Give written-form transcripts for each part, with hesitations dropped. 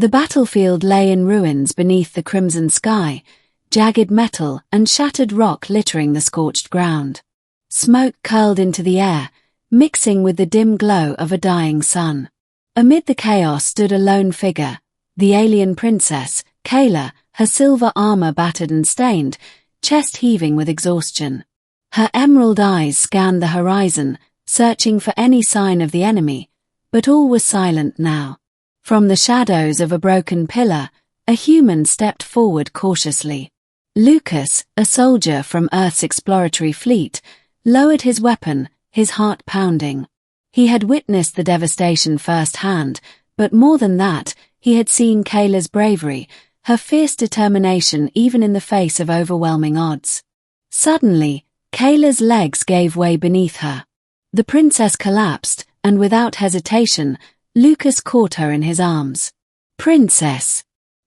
The battlefield lay in ruins beneath the crimson sky, jagged metal and shattered rock littering the scorched ground. Smoke curled into the air, mixing with the dim glow of a dying sun. Amid the chaos stood a lone figure, the alien princess, Kaela, her silver armor battered and stained, chest heaving with exhaustion. Her emerald eyes scanned the horizon, searching for any sign of the enemy, but all was silent now. From the shadows of a broken pillar, a human stepped forward cautiously. Lucas, a soldier from Earth's exploratory fleet, lowered his weapon, his heart pounding. He had witnessed the devastation firsthand, but more than that, he had seen Kaela's bravery, her fierce determination even in the face of overwhelming odds. Suddenly, Kaela's legs gave way beneath her. The princess collapsed, and without hesitation, Lucas caught her in his arms. "Princess,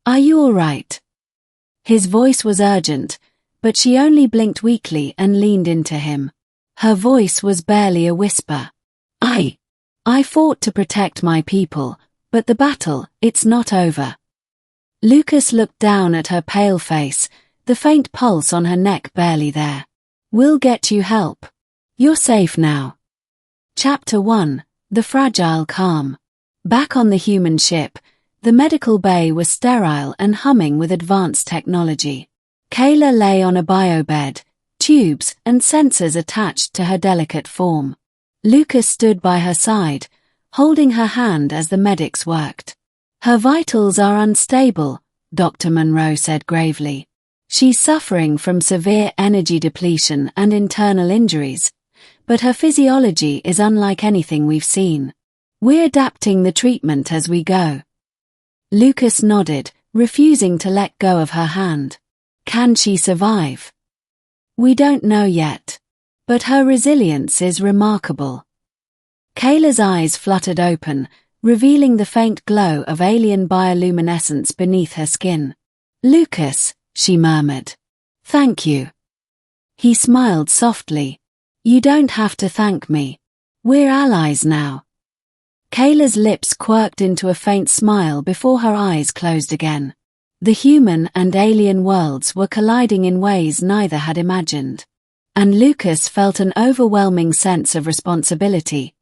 are you all right?" His voice was urgent, but she only blinked weakly and leaned into him. Her voice was barely a whisper. I fought to protect my people, but the battle, it's not over." Lucas looked down at her pale face, the faint pulse on her neck barely there. "We'll get you help. You're safe now." Chapter 1: The Fragile Calm. Back on the human ship, the medical bay was sterile and humming with advanced technology. Kaela lay on a biobed, tubes and sensors attached to her delicate form. Lucas stood by her side, holding her hand as the medics worked. "Her vitals are unstable," Dr. Monroe said gravely. "She's suffering from severe energy depletion and internal injuries, but her physiology is unlike anything we've seen. We're adapting the treatment as we go." Lucas nodded, refusing to let go of her hand. "Can she survive?" "We don't know yet. But her resilience is remarkable." Kaela's eyes fluttered open, revealing the faint glow of alien bioluminescence beneath her skin. "Lucas," she murmured. "Thank you." He smiled softly. "You don't have to thank me. We're allies now." Kaela's lips quirked into a faint smile before her eyes closed again. The human and alien worlds were colliding in ways neither had imagined. And Lucas felt an overwhelming sense of responsibility,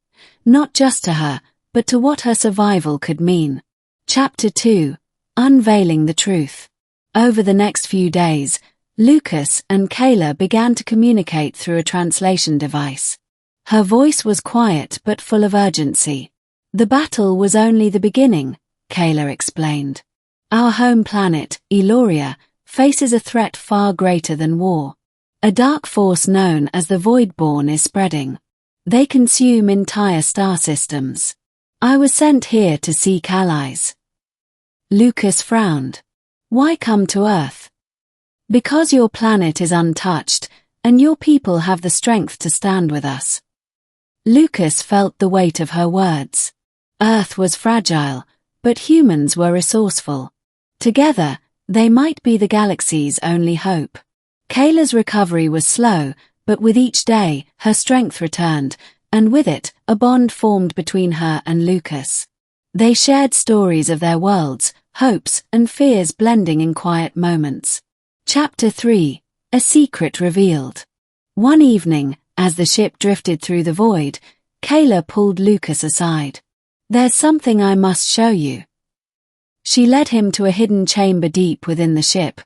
not just to her, but to what her survival could mean. Chapter 2: Unveiling the Truth. Over the next few days, Lucas and Kaela began to communicate through a translation device. Her voice was quiet but full of urgency. "The battle was only the beginning," Kaela explained. "Our home planet, Aeloria, faces a threat far greater than war. A dark force known as the Voidborn is spreading. They consume entire star systems. I was sent here to seek allies." Lucas frowned. "Why come to Earth?" "Because your planet is untouched, and your people have the strength to stand with us." Lucas felt the weight of her words. Earth was fragile, but humans were resourceful. Together, they might be the galaxy's only hope. Kaela's recovery was slow, but with each day, her strength returned, and with it, a bond formed between her and Lucas. They shared stories of their worlds, hopes and fears blending in quiet moments. Chapter 3: A Secret Revealed. One evening, as the ship drifted through the void, Kaela pulled Lucas aside. "There's something I must show you." She led him to a hidden chamber deep within the ship,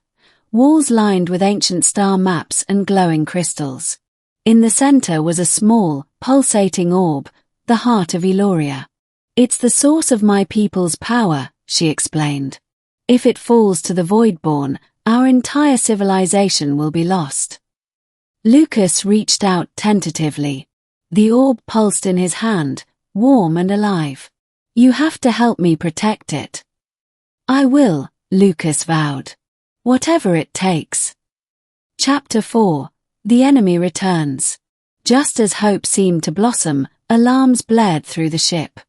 walls lined with ancient star maps and glowing crystals. In the center was a small, pulsating orb, the heart of Aeloria. "It's the source of my people's power," she explained. "If it falls to the Voidborn, our entire civilization will be lost." Lucas reached out tentatively. The orb pulsed in his hand, warm and alive. "You have to help me protect it." "I will," Lucas vowed. "Whatever it takes." Chapter 4: The Enemy Returns. Just as hope seemed to blossom, alarms blared through the ship.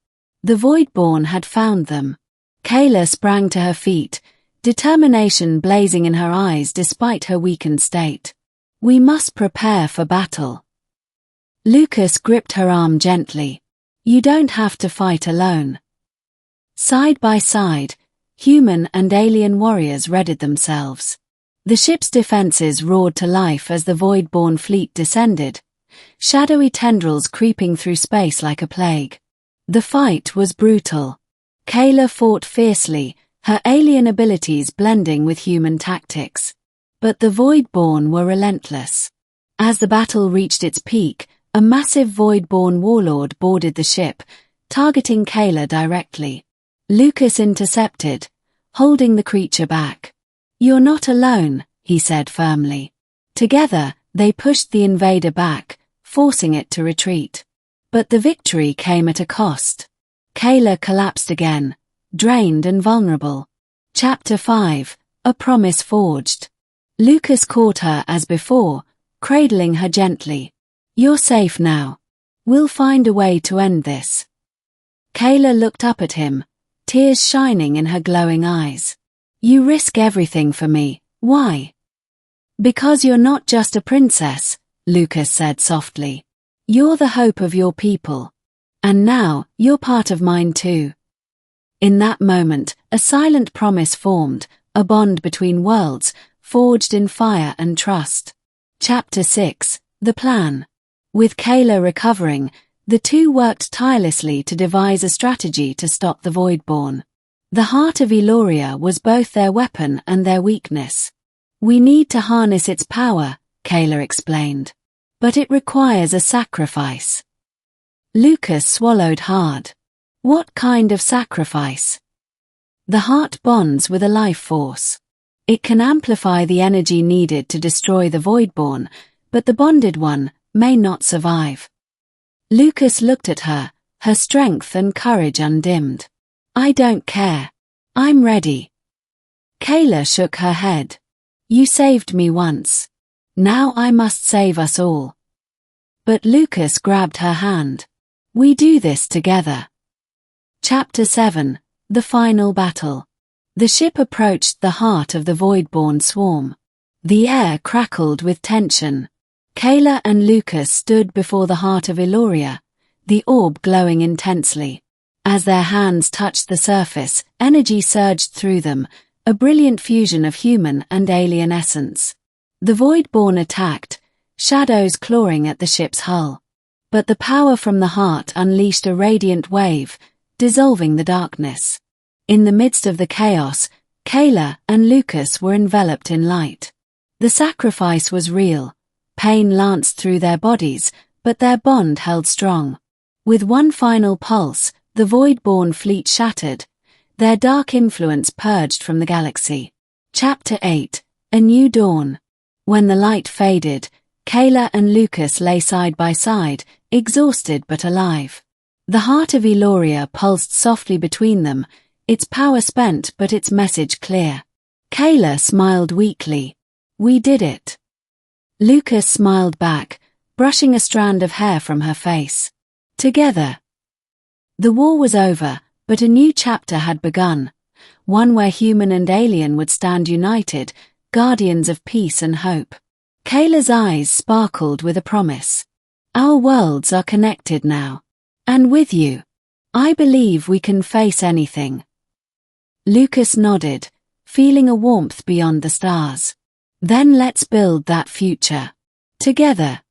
The Voidborn had found them. Kaela sprang to her feet, determination blazing in her eyes despite her weakened state. "We must prepare for battle." Lucas gripped her arm gently. "You don't have to fight alone." Side by side, Human and alien warriors readied themselves. The ship's defenses roared to life as the Voidborn fleet descended, shadowy tendrils creeping through space like a plague. The fight was brutal. Kaela fought fiercely, her alien abilities blending with human tactics. But the Voidborn were relentless. As the battle reached its peak, a massive Voidborn warlord boarded the ship, targeting Kaela directly. Lucas intercepted, holding the creature back. "You're not alone," he said firmly. Together, they pushed the invader back, forcing it to retreat. But the victory came at a cost. Kaela collapsed again, drained and vulnerable. Chapter 5, A Promise Forged. Lucas caught her as before, cradling her gently. "You're safe now. We'll find a way to end this." Kaela looked up at him, tears shining in her glowing eyes. "You risk everything for me, why?" "Because you're not just a princess," Lucas said softly. "You're the hope of your people. And now, you're part of mine too." In that moment, a silent promise formed, a bond between worlds, forged in fire and trust. Chapter 6, The Plan. With Kaela recovering, the two worked tirelessly to devise a strategy to stop the Voidborn. The heart of Aeloria was both their weapon and their weakness. "We need to harness its power," Kaela explained. "But it requires a sacrifice." Lucas swallowed hard. "What kind of sacrifice?" "The heart bonds with a life force. It can amplify the energy needed to destroy the Voidborn, but the bonded one may not survive." Lucas looked at her, her strength and courage undimmed. "I don't care. I'm ready." Kaela shook her head. "You saved me once. Now I must save us all." But Lucas grabbed her hand. "We do this together." Chapter 7, The Final Battle. The ship approached the heart of the Voidborn swarm. The air crackled with tension. Kaela and Lucas stood before the heart of Aeloria, the orb glowing intensely. As their hands touched the surface, energy surged through them, a brilliant fusion of human and alien essence. The Voidborn attacked, shadows clawing at the ship's hull. But the power from the heart unleashed a radiant wave, dissolving the darkness. In the midst of the chaos, Kaela and Lucas were enveloped in light. The sacrifice was real. Pain lanced through their bodies, but their bond held strong. With one final pulse, the Voidborn fleet shattered, their dark influence purged from the galaxy. Chapter 8, A New Dawn. When the light faded, Kaela and Lucas lay side by side, exhausted but alive. The heart of Aeloria pulsed softly between them, its power spent but its message clear. Kaela smiled weakly. "We did it." Lucas smiled back, brushing a strand of hair from her face. "Together." The war was over, but a new chapter had begun, one where human and alien would stand united, guardians of peace and hope. Kaela's eyes sparkled with a promise. "Our worlds are connected now. And with you, I believe we can face anything." Lucas nodded, feeling a warmth beyond the stars. "Then let's build that future. Together."